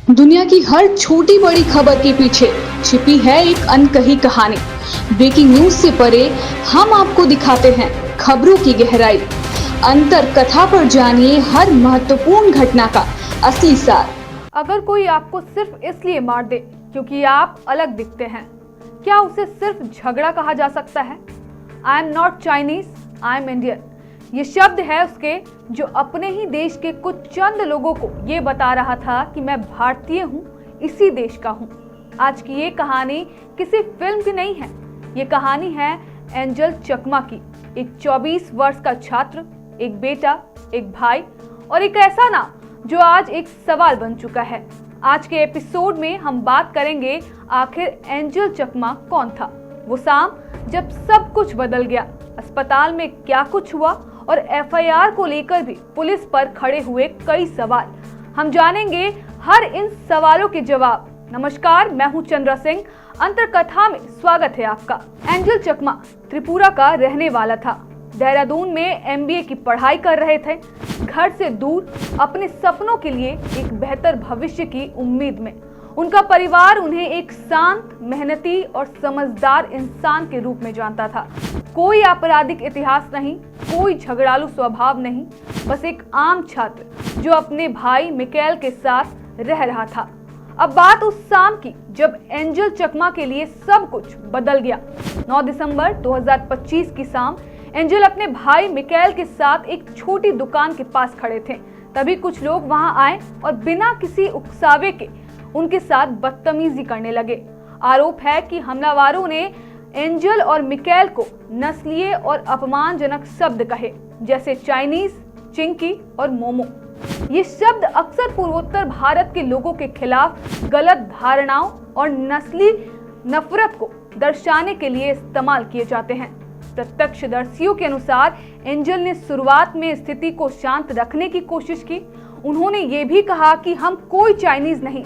दुनिया की हर छोटी बड़ी खबर के पीछे छिपी है एक अनकही कहानी। ब्रेकिंग न्यूज से परे हम आपको दिखाते हैं खबरों की गहराई। अंतर कथा पर जानिए हर महत्वपूर्ण घटना का असली सार। अगर कोई आपको सिर्फ इसलिए मार दे क्योंकि आप अलग दिखते हैं, क्या उसे सिर्फ झगड़ा कहा जा सकता है? I am not Chinese, I am Indian. ये शब्द है उसके जो अपने ही देश के कुछ चंद लोगों को ये बता रहा था कि मैं भारतीय हूँ, इसी देश का हूँ। आज की ये कहानी किसी फिल्म की नहीं है। ये कहानी है एंजल चकमा की। एक 24 वर्ष का छात्र, एक बेटा, एक भाई और एक ऐसा नाम जो आज एक सवाल बन चुका है। आज के एपिसोड में हम बात करेंगे आखिर एंजल चकमा कौन था। वो शाम जब सब कुछ बदल गया, अस्पताल में क्या कुछ हुआ और एफआईआर को लेकर भी पुलिस पर खड़े हुए कई सवाल। हम जानेंगे हर इन सवालों के जवाब। नमस्कार, मैं हूं चंद्रा सिंह। अंतर कथा में स्वागत है आपका। एंजल चकमा त्रिपुरा का रहने वाला था। देहरादून में एमबीए की पढ़ाई कर रहे थे। घर से दूर अपने सपनों के लिए एक बेहतर भविष्य की उम्मीद में उनका परिवार उन्हें एक शांत, मेहनती और समझदार इंसान के रूप में जानता था। कोई आपराधिक इतिहास नहीं, कोई झगड़ालू स्वभाव नहीं, बस एक आम छात्र जो अपने भाई मिकेल के साथ रह रहा था। अब बात उस शाम की जब एंजल चकमा के लिए सब कुछ बदल गया। 9 दिसंबर 2025 की शाम एंजल अपने भाई मिकेल के साथ एक छोटी दुकान के पास खड़े थे। तभी कुछ लोग वहां आए और बिना किसी उकसावे के उनके साथ बदतमीजी करने लगे। आरोप है कि हमलावरों ने एंजल और मिकेल को नस्लीय और अपमानजनक शब्द कहे, जैसे चाइनीज, चिंकी और मोमो। ये शब्द अक्सर पूर्वोत्तर भारत के लोगों के खिलाफ गलत धारणाओं और नस्ली नफरत को दर्शाने के लिए इस्तेमाल किए जाते हैं। प्रत्यक्षदर्शियों के अनुसार एंजल ने शुरुआत में स्थिति को शांत रखने की कोशिश की। उन्होंने ये भी कहा कि हम कोई चाइनीज नहीं,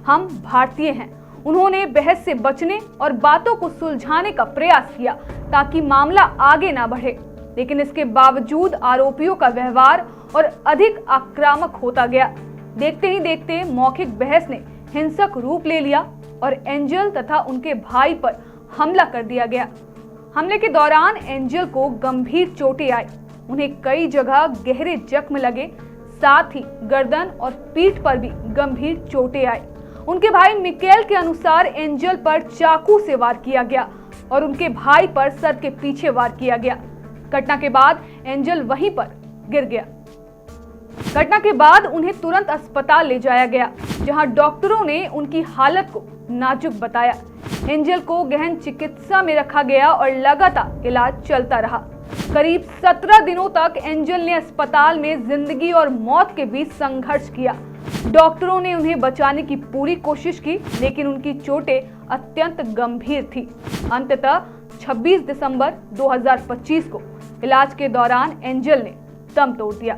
हम भारतीय हैं। उन्होंने बहस से बचने और बातों को सुलझाने का प्रयास किया ताकि मामला आगे ना बढ़े, लेकिन इसके बावजूद आरोपियों का व्यवहार और अधिक आक्रामक होता गया। देखते ही देखते मौखिक बहस ने हिंसक रूप ले लिया और एंजल तथा उनके भाई पर हमला कर दिया गया। हमले के दौरान एंजल को गंभीर चोटें आई। उन्हें कई जगह गहरे जख्म लगे, साथ ही गर्दन और पीठ पर भी गंभीर चोटें आई। उनके भाई मिकेल के अनुसार एंजल पर चाकू से वार किया गया और उनके भाई पर सर के पीछे वार किया गया। घटना के बाद एंजल वहीं पर गिर गया। घटना के बाद उन्हें तुरंत अस्पताल ले जाया गया, जहां डॉक्टरों ने उनकी हालत को नाजुक बताया। एंजल को गहन चिकित्सा में रखा गया और लगातार इलाज चलता रहा। करीब 17 दिनों तक एंजल ने अस्पताल में जिंदगी और मौत के बीच संघर्ष किया। डॉक्टरों ने उन्हें बचाने की पूरी कोशिश की, लेकिन उनकी चोटें अत्यंत गंभीर थी। अंततः 26 दिसंबर 2025 को इलाज के दौरान एंजल ने दम तोड़ दिया।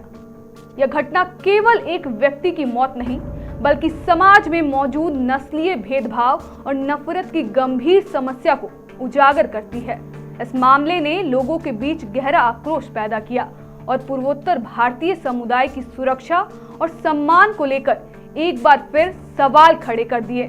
यह घटना केवल एक व्यक्ति की मौत नहीं, बल्कि समाज में मौजूद नस्लीय भेदभाव और नफरत की गंभीर समस्या को उजागर करती है। इस मामले ने लोगों के बीच गहरा आक्रोश पैदा किया और पूर्वोत्तर भारतीय समुदाय की सुरक्षा और सम्मान को लेकर एक बार फिर सवाल खड़े कर दिए।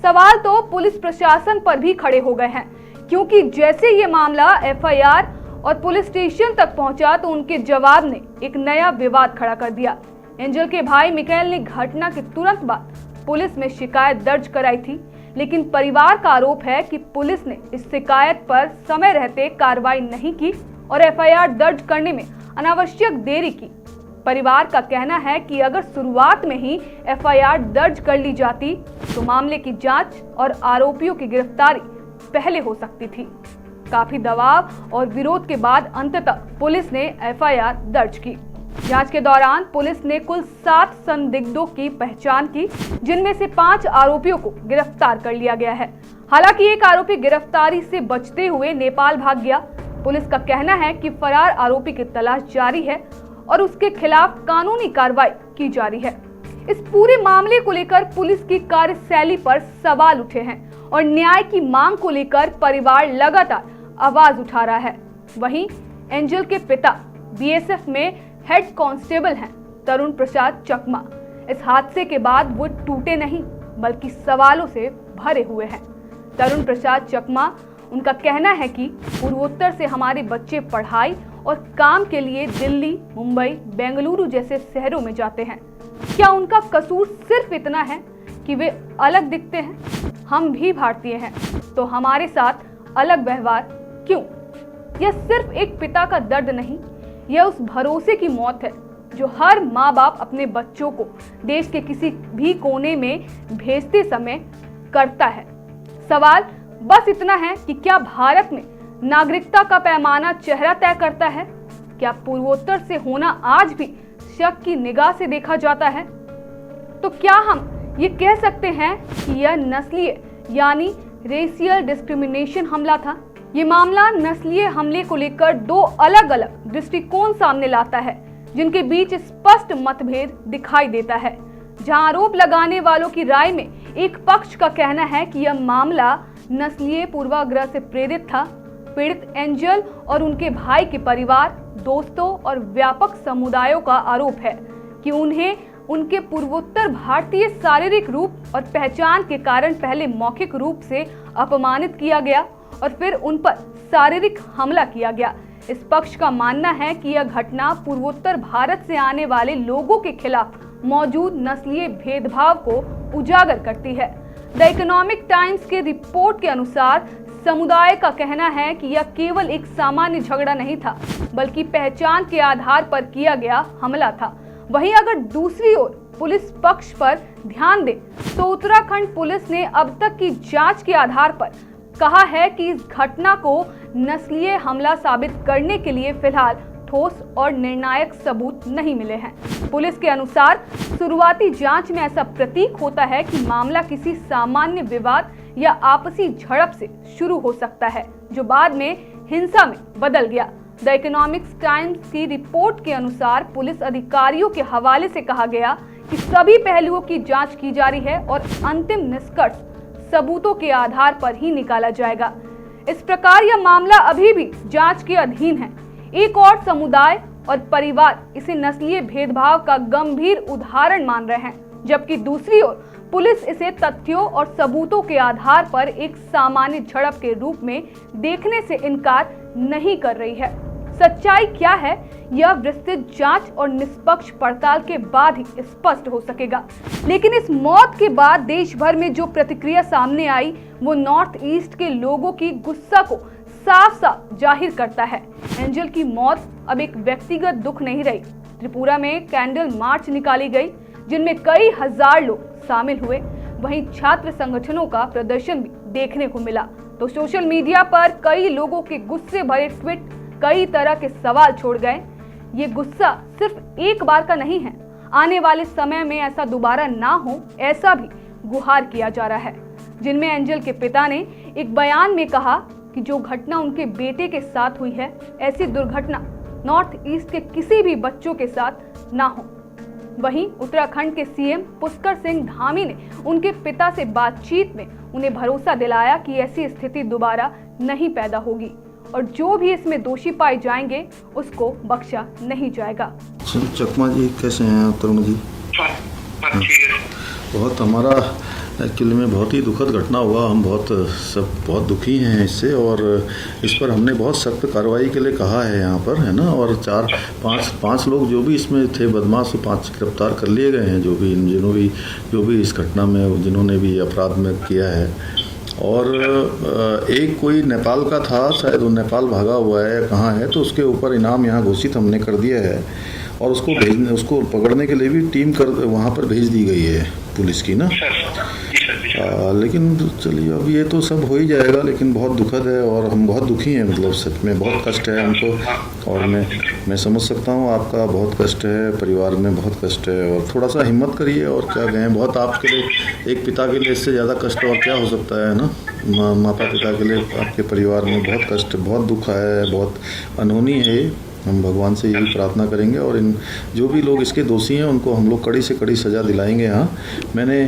सवाल तो पुलिस प्रशासन पर भी खड़े हो गए हैं, क्योंकि जैसे ये मामला एफआईआर और पुलिस स्टेशन तक पहुंचा तो उनके जवाब ने एक नया विवाद खड़ा कर दिया। एंजल के भाई मिकेल ने घटना के तुरंत बाद पुलिस में शिकायत दर्ज कराई थी, लेकिन परिवार का आरोप है कि पुलिस ने इस शिकायत पर समय रहते कार्रवाई नहीं की और एफआईआर दर्ज करने में अनावश्यक देरी की। परिवार का कहना है कि अगर शुरुआत में ही एफआईआर दर्ज कर ली जाती तो मामले की जांच और आरोपियों की गिरफ्तारी पहले हो सकती थी। काफी दबाव और विरोध के बाद अंततः पुलिस ने एफआईआर दर्ज की। जांच के दौरान पुलिस ने कुल 7 संदिग्धों की पहचान की, जिनमें से 5 आरोपियों को गिरफ्तार कर लिया गया है। हालांकि एक आरोपी गिरफ्तारी से बचते हुए नेपाल भाग गया। पुलिस का कहना है कि फरार आरोपी की तलाश जारी है और उसके खिलाफ कानूनी कार्रवाई की जा रही है। इस पूरे मामले को लेकर पुलिस की कार्यशैली पर सवाल उठे हैं और न्याय की मांग को लेकर परिवार लगातार आवाज उठा रहा है। वहीं एंजल के पिता बीएसएफ में हेड कांस्टेबल हैं तरुण प्रसाद चकमा। इस हादसे के बाद वो टूटे नहीं बल्कि सवालों से भरे हुए हैं। तरुण प्रसाद चकमा, उनका कहना है कि पूर्वोत्तर से हमारे बच्चे पढ़ाई और काम के लिए दिल्ली, मुंबई, बेंगलुरु जैसे शहरों में जाते हैं। क्या उनका कसूर सिर्फ इतना है कि वे अलग दिखते हैं? हम भी भारतीय हैं तो हमारे साथ अलग व्यवहार क्यों? यह सिर्फ एक पिता का दर्द नहीं, यह उस भरोसे की मौत है जो हर माँ बाप अपने बच्चों को देश के किसी भी कोने में भेजते समय करता है। सवाल बस इतना है कि क्या भारत में नागरिकता का पैमाना चेहरा तय करता है? क्या पूर्वोत्तर से होना आज भी शक की निगाह से देखा जाता है? तो क्या हम ये कह सकते हैं कि यह नस्लीय यानी रेशियल डिस्क्रिमिनेशन हमला था? ये मामला नस्लीय हमले को लेकर दो अलग अलग दृष्टिकोण सामने लाता है जिनके बीच स्पष्ट मतभेद दिखाई देता है। जहां आरोप लगाने वालों की राय में एक पक्ष का कहना है कि यह मामला नस्लीय पूर्वाग्रह से प्रेरित था। पीड़ित एंजल और उनके भाई के परिवार, दोस्तों और व्यापक समुदायों का आरोप है कि उन्हें उनके पूर्वोत्तर भारतीय शारीरिक रूप और पहचान के कारण पहले मौखिक रूप से अपमानित किया गया और फिर उन पर शारीरिक हमला किया गया। इस पक्ष का मानना है कि यह घटना पूर्वोत्तर भारत से आने वाले लोगों के खिलाफ मौजूद नस्लीय भेदभाव को उजागर करती है। द इकोनॉमिक टाइम्स के रिपोर्ट के अनुसार समुदाय का कहना है कि यह केवल एक सामान्य झगड़ा नहीं था बल्कि पहचान के आधार पर किया गया हमला था। वहीं अगर दूसरी ओर पुलिस पक्ष पर ध्यान दे तो उत्तराखंड पुलिस ने अब तक की जांच के आधार पर कहा है कि इस घटना को नस्लीय हमला साबित करने के लिए फिलहाल ठोस और निर्णायक सबूत नहीं मिले हैं। पुलिस के अनुसार शुरुआती जांच में ऐसा प्रतीक होता है कि मामला किसी सामान्य विवाद या आपसी झड़प से शुरू हो सकता है जो बाद में हिंसा में बदल गया। द इकोनॉमिक्स टाइम्स की रिपोर्ट के अनुसार पुलिस अधिकारियों के हवाले से कहा गया कि सभी पहलुओं की जांच की जा रही है और अंतिम निष्कर्ष सबूतों के आधार पर ही निकाला जाएगा। इस प्रकार यह मामला अभी भी जांच के अधीन है। एक और समुदाय और परिवार इसे नस्लीय भेदभाव का गंभीर उदाहरण मान रहे हैं, जबकि दूसरी ओर पुलिस इसे तथ्यों और सबूतों के आधार पर एक सामान्य झड़प के रूप में देखने से इनकार नहीं कर रही है। सच्चाई क्या है यह विस्तृत जांच और निष्पक्ष पड़ताल के बाद ही स्पष्ट हो सकेगा। लेकिन इस मौत के बाद देश भर में जो प्रतिक्रिया सामने आई वो नॉर्थ ईस्ट के लोगों की गुस्सा को साफ साफ जाहिर करता है। एंजल की मौत अब एक व्यक्तिगत दुख नहीं रही। त्रिपुरा में कैंडल मार्च निकाली गई जिनमें कई हजार लोग शामिल हुए। वहीं छात्र संगठनों का प्रदर्शन भी देखने को मिला। तो सोशल मीडिया पर कई लोगों के गुस्से भरे ट्वीट कई तरह के सवाल छोड़ गए। ये गुस्सा सिर्फ एक बार का नहीं है, आने वाले समय में ऐसा दोबारा ना हो ऐसा भी गुहार किया जा रहा है। जिनमें एंजल के पिता ने एक बयान में कहा कि जो घटना उनके बेटे के साथ हुई है ऐसी दुर्घटना नॉर्थ ईस्ट के किसी भी बच्चों के साथ ना हो। वहीं उत्तराखंड के सीएम पुष्कर सिंह धामी ने उनके पिता से बातचीत में उन्हें भरोसा दिलाया कि ऐसी स्थिति दोबारा नहीं पैदा होगी और जो भी इसमें दोषी पाए जाएंगे उसको बख्शा नहीं जाएगा। चकमा जी कैसे हैं तरुण जी? बहुत हमारा एक्चुअली में बहुत ही दुखद घटना हुआ। हम बहुत दुखी हैं इससे और इस पर हमने बहुत सख्त कार्रवाई के लिए कहा है यहाँ पर, है ना। और पांच लोग जो भी इसमें थे बदमाश, 5 गिरफ्तार कर लिए गए हैं जो भी इस घटना में जिन्होंने भी अपराध में किया है। और एक कोई नेपाल का था, शायद वो नेपाल भागा हुआ है, कहाँ है, तो उसके ऊपर इनाम यहाँ घोषित हमने कर दिया है और उसको पकड़ने के लिए भी टीम वहाँ पर भेज दी गई है पुलिस की ना। लेकिन चलिए अब ये तो सब हो ही जाएगा, लेकिन बहुत दुखद है और हम बहुत दुखी हैं। मतलब सच में बहुत कष्ट है हमको और मैं समझ सकता हूँ आपका बहुत कष्ट है, परिवार में बहुत कष्ट है और थोड़ा सा हिम्मत करिए। और क्या कहें, बहुत आपके लिए, एक पिता के लिए इससे ज़्यादा कष्ट और क्या हो सकता है ना। माता पिता के लिए आपके परिवार में बहुत कष्ट, बहुत दुख है, बहुत अनहोनी है हम भगवान से यही प्रार्थना करेंगे और इन जो भी लोग इसके दोषी हैं उनको हम लोग कड़ी से कड़ी सज़ा दिलाएंगे। हाँ, मैंने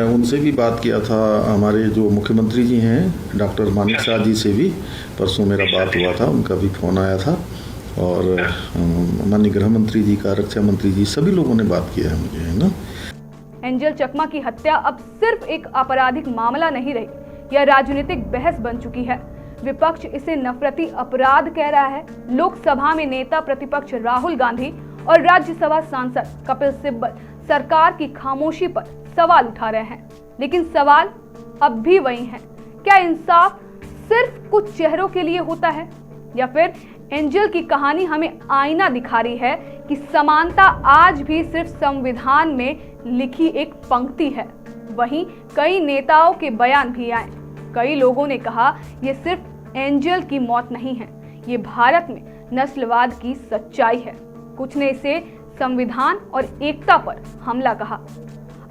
उनसे भी बात किया था, हमारे जो मुख्यमंत्री जी हैं डॉक्टर मानिक शाह जी से भी परसों मेरा बात हुआ था, उनका भी फ़ोन आया था और माननीय गृह मंत्री जी का, रक्षा मंत्री जी, सभी लोगों ने बात किया है मुझे, है ना। एंजल चकमा की हत्या अब सिर्फ एक आपराधिक मामला नहीं रही, यह राजनीतिक बहस बन चुकी है। विपक्ष इसे नफरती अपराध कह रहा है। लोकसभा में नेता प्रतिपक्ष राहुल गांधी और राज्यसभा सांसद कपिल सिब्बल सरकार की खामोशी पर सवाल उठा रहे हैं, लेकिन सवाल अब भी वही है, क्या इंसाफ सिर्फ कुछ चेहरों के लिए होता है, या फिर एंजल की कहानी हमें आईना दिखा रही है कि समानता आज भी सिर्फ संविधान में लिखी एक पंक्ति है। वहीं कई नेताओं के बयान भी आए। कई लोगों ने कहा ये सिर्फ एंजल की मौत नहीं है, ये भारत में नस्लवाद की सच्चाई है। कुछ ने इसे संविधान और एकता पर हमला कहा।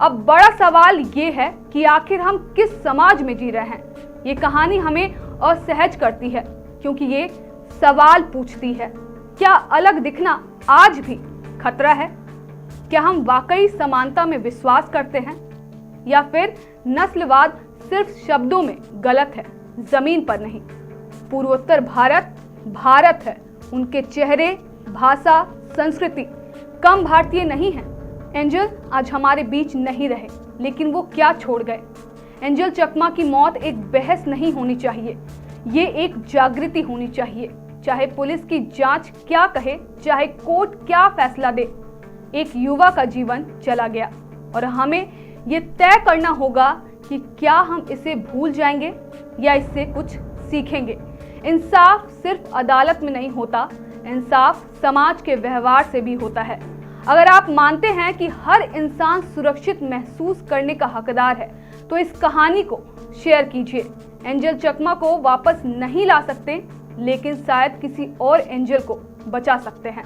अब बड़ा सवाल ये है कि आखिर हम किस समाज में जी रहे हैं। ये कहानी हमें असहज करती है क्योंकि ये सवाल पूछती है, क्या अलग दिखना आज भी खतरा है? क्या हम वाकई समानता में विश्वास करते हैं, या फिर नस्लवाद सिर्फ शब्दों में गलत है, जमीन पर नहीं? पूर्वोत्तर भारत है, उनके चेहरे, भाषा, संस्कृति कम भारतीय नहीं है। एंजल आज हमारे बीच नहीं रहे, लेकिन वो क्या छोड़ गए? एंजल चकमा की मौत एक बहस नहीं होनी चाहिए, ये एक जागृति होनी चाहिए। चाहे पुलिस की जांच क्या कहे, चाहे कोर्ट क्या फैसला दे, एक युवा का जीवन चला गया और हमें ये तय करना होगा कि क्या हम इसे भूल जाएंगे या इससे कुछ सीखेंगे। इंसाफ सिर्फ अदालत में नहीं होता, इंसाफ समाज के व्यवहार से भी होता है। अगर आप मानते हैं कि हर इंसान सुरक्षित महसूस करने का हकदार है, तो इस कहानी को शेयर कीजिए। एंजल चकमा को वापस नहीं ला सकते, लेकिन शायद किसी और एंजल को बचा सकते हैं।